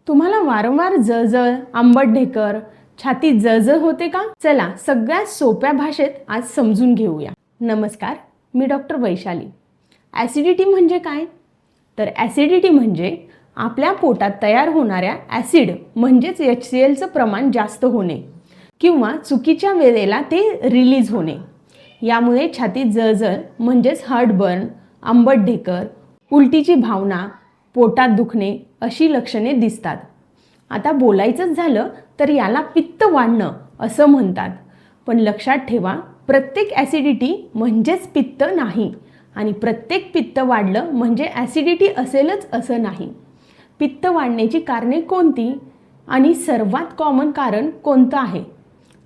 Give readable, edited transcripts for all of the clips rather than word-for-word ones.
तुम्हाला वारंवार जळजळ, आंबट ढेकर, छातीत जळजळ होते का? चला सगळ्यात सोप्या भाषेत आज समजून घेऊया. नमस्कार, मी डॉक्टर वैशाली. ॲसिडिटी म्हणजे काय? तर ॲसिडिटी म्हणजे आपल्या पोटात तयार होणाऱ्या ॲसिड म्हणजेच HClचं प्रमाण जास्त होणे किंवा चुकीच्या वेळेला ते रिलीज होणे. यामुळे छातीत जळजळ म्हणजेच हार्टबर्न, आंबट ढेकर, उलटीची भावना, पोटात दुखणे अशी लक्षणे दिसतात. आता बोलायचंच झालं तर याला पित्त वाढणं असं म्हणतात. पण लक्षात ठेवा, प्रत्येक ॲसिडिटी म्हणजेच पित्त नाही आणि प्रत्येक पित्त वाढलं म्हणजे ॲसिडिटी असेलच असं नाही. पित्त वाढण्याची कारणे कोणती आणि सर्वात कॉमन कारण कोणतं आहे?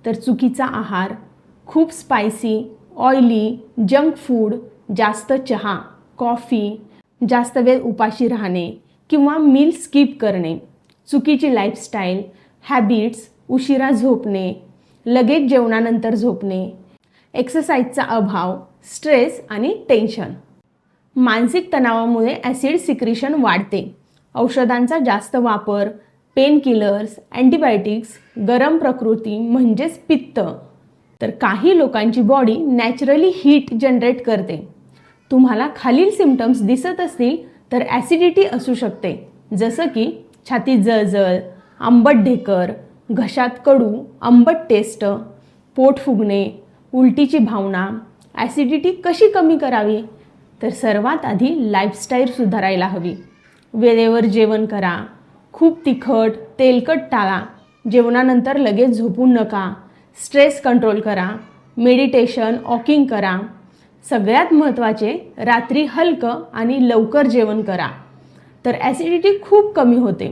तर चुकीचा आहार, खूप स्पायसी, ऑइली, जंक फूड, जास्त चहा, कॉफी, जास्त वेळ उपाशी राहणे किंवा मील स्किप करणे, चुकीची लाईफस्टाईल, हॅबिट्स, उशिरा झोपणे, लगेच जेवणानंतर झोपणे, एक्सरसाइजचा अभाव, स्ट्रेस आणि टेन्शन. मानसिक तणावामुळे ॲसिड सिक्रिशन वाढते. औषधांचा जास्त वापर, पेन किलर्स, अँटीबायोटिक्स, गरम प्रकृती म्हणजेच पित्त. तर काही लोकांची बॉडी नॅचरली हीट जनरेट करते. तुम्हाला खालील सिम्पटम्स दिसत असतील तर ॲसिडिटी असू शकते, जसं की छातीत जळजळ, आंबट ढेकर, घशात कडू आंबट टेस्ट, पोट फुगणे, उलटीची भावना. ॲसिडिटी कशी कमी करावी? तर सर्वात आधी लाईफस्टाईल सुधारायला हवी. वेळेवर जेवण करा, खूप तिखट, तेलकट टाळा, जेवणानंतर लगेच झोपू नका, स्ट्रेस कंट्रोल करा, मेडिटेशन, वॉकिंग करा. सगळ्यात महत्त्वाचे, रात्री हलकं आणि लवकर जेवण करा, तर ॲसिडिटी खूप कमी होते.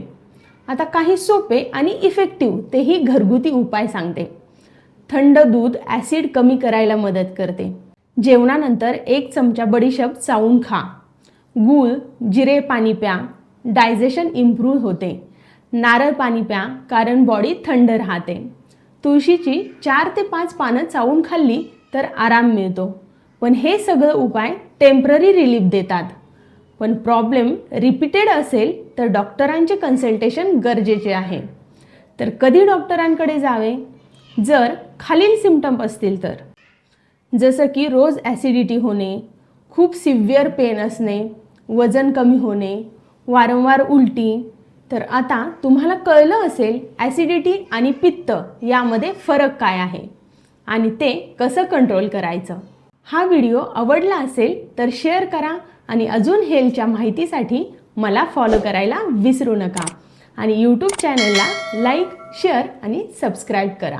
आता काही सोपे आणि इफेक्टिव्ह तेही घरगुती उपाय सांगते. थंड दूध ॲसिड कमी करायला मदत करते. जेवणानंतर 1 चमचा बडीशेप चावून खा. गूळ, जिरे पाणी प्या, डायजेशन इम्प्रूव्ह होते. नारळ पाणी प्या, कारण बॉडी थंड राहते. तुळशीची 4 ते 5 पानं चावून खाल्ली तर आराम मिळतो. पण हे सगळं उपाय टेम्पररी रिलीफ देतात. पण प्रॉब्लेम रिपीटेड असेल तर डॉक्टरांचे कन्सल्टेशन गरजेचे आहे. तर कधी डॉक्टरांकडे जावे? जर खालील सिम्पटम असतील तर, जसं की रोज ॲसिडिटी होणे, खूप सिव्हिअर पेन असणे, वजन कमी होणे, वारंवार उलटी. तर आता तुम्हाला कळलं असेल ॲसिडिटी आणि पित्त यामध्ये फरक काय आहे आणि ते कसं कंट्रोल करायचं. हा व्हिडिओ आवडला असेल तर शेअर करा आणि अजून हेल्थच्या माहितीसाठी मला फॉलो करायला विसरू नका आणि यूट्यूब चॅनलला लाईक, शेअर आणि सबस्क्राईब करा.